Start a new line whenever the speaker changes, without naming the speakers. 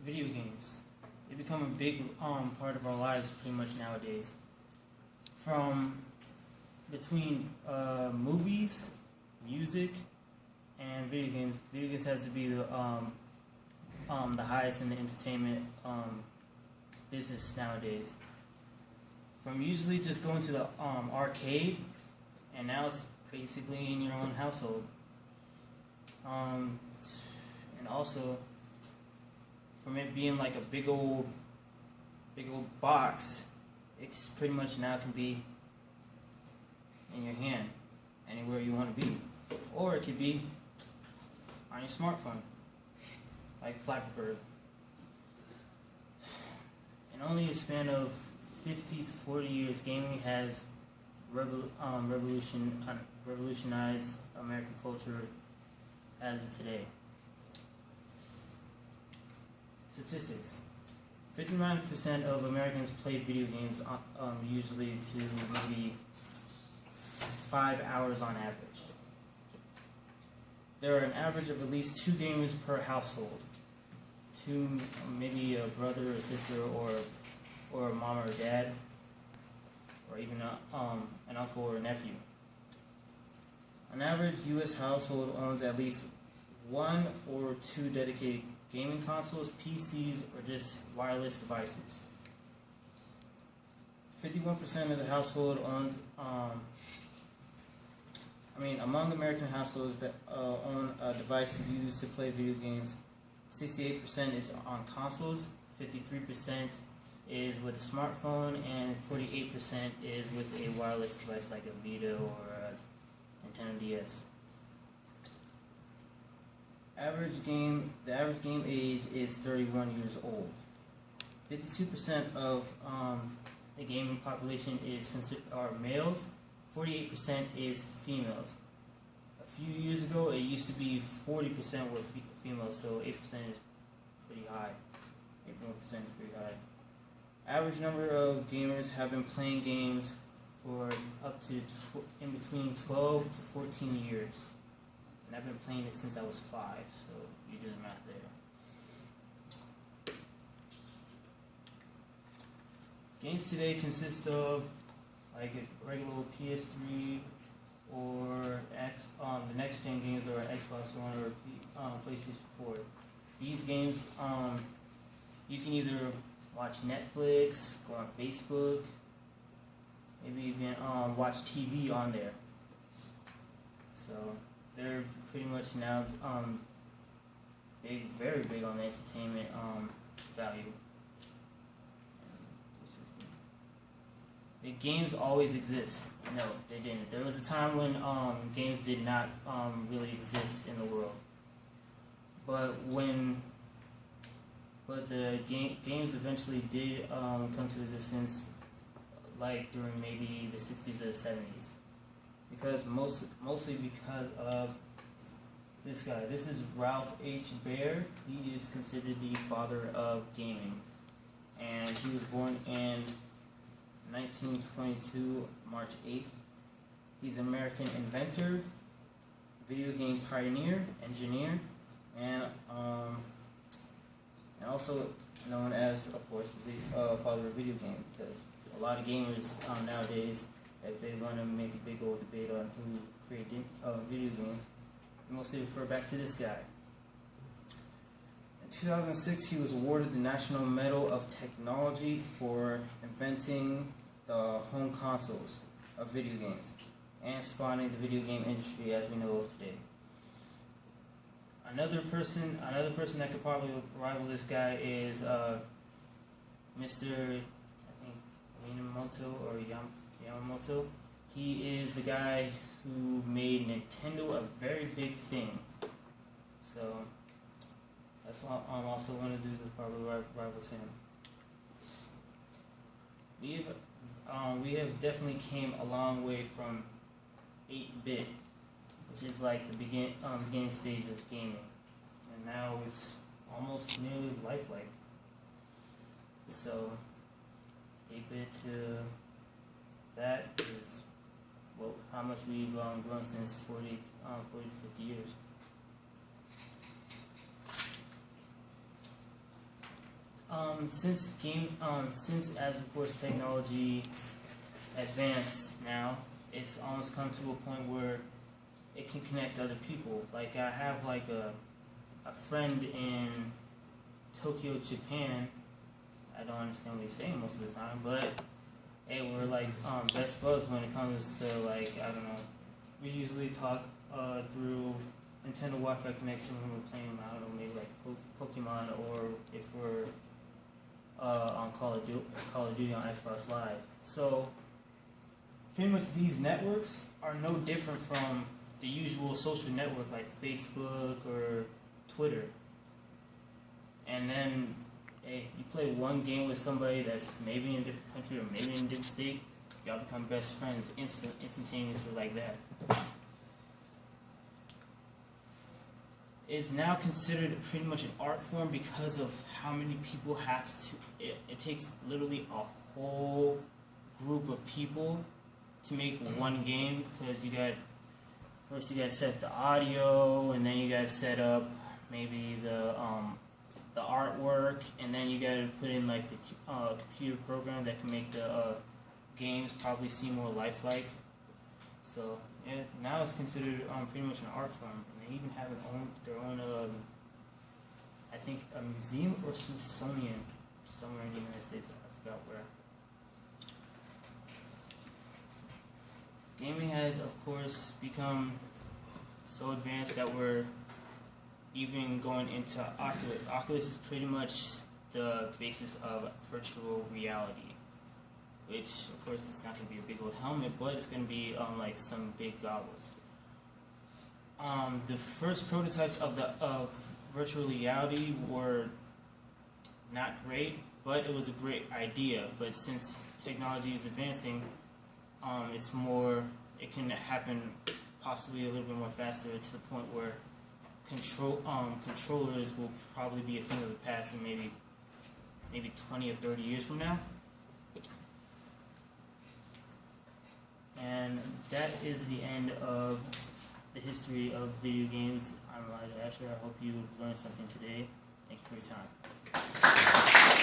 Video games. They become a big part of our lives pretty much nowadays. From between movies, music, and video games. Video games has to be the highest in the entertainment business nowadays. From usually just going to the arcade, and now it's basically in your own household. And also, from it being like a big old box, it's pretty much now can be in your hand, anywhere you want to be. Or it could be on your smartphone, like Flappy Bird. In only a span of 50 to 40 years, gaming has revolutionized American culture as of today. Statistics. 59% of Americans play video games, usually to maybe 5 hours on average. There are an average of at least 2 gamers per household. Maybe a brother or sister, or a mom or a dad, or even an uncle or a nephew. An average U.S. household owns at least 1 or 2 dedicated gaming consoles, PCs, or just wireless devices. 51% of the household owns, among American households that own a device used to play video games, 68% is on consoles, 53% is with a smartphone, and 48% is with a wireless device like a Vita or a Nintendo DS. The average game age is 31 years old. 52% of the gaming population are males. 48% is females. A few years ago, it used to be 40% were females, so 8% is pretty high. 81% is pretty high. Average number of gamers have been playing games for up to in between 12 to 14 years. And I've been playing it since I was 5, so you do the math there. Games today consist of like a regular PS3 or the next gen games, or Xbox One or PlayStation 4. These games, you can either watch Netflix, go on Facebook, maybe even watch TV on there. So they're pretty much now very big on the entertainment value. The games always exist. No, they didn't. There was a time when games did not really exist in the world. But the games eventually did come to existence, like during maybe the 60s or the 70s. Because mostly because of this guy. This is Ralph H. Baer. He is considered the father of gaming. And he was born in 1922, March 8th. He's an American inventor, video game pioneer, engineer, and also known as, of course, the father of video game, because a lot of gamers nowadays, if they want to make a big old debate on who created video games, they mostly refer back to this guy. In 2006, he was awarded the National Medal of Technology for inventing the home consoles of video games and spawning the video game industry as we know of today. Another person that could probably rival this guy is Mr. Minamoto or Yamamoto. He is the guy who made Nintendo a very big thing. So that's why I'm also one of the dudes that probably rivals him. We have definitely came a long way from 8-bit, which is like the beginning stage of gaming, and now it's almost nearly lifelike. So 8-bit to that is how much we've grown since 40 to 50 years. since as of course technology advanced now, it's almost come to a point where it can connect other people. Like I have like a friend in Tokyo, Japan. I don't understand what he's saying most of the time, but hey, we're like best buds when it comes to like, I don't know. We usually talk through Nintendo Wi-Fi connection when we're playing, I don't know, maybe like Pokemon, or if we're on Call of Duty on Xbox Live. So pretty much these networks are no different from the usual social network like Facebook or Twitter. And then hey, you play one game with somebody that's maybe in a different country or maybe in a different state, y'all become best friends instantaneously like that. It's now considered pretty much an art form because of how many people have to. It takes literally a whole group of people to make one game, because you got to set up the audio, and then you got to set up maybe the artwork, and then you got to put in like the computer program that can make the games probably seem more lifelike. So yeah, now it's considered pretty much an art form, and they even have their own I think a museum or Smithsonian somewhere in the United States. I forgot where. Gaming has, of course, become so advanced that we're even going into Oculus. Oculus is pretty much the basis of virtual reality, which, of course, it's not going to be a big old helmet, but it's going to be like some big goggles. The first prototypes of virtual reality were not great, but it was a great idea. But since technology is advancing, it can happen possibly a little bit more faster, to the point where controllers will probably be a thing of the past in maybe 20 or 30 years from now. And that is the end of the history of video games. I'm Elijah Asher. I hope you learned something today. Thank you for your time.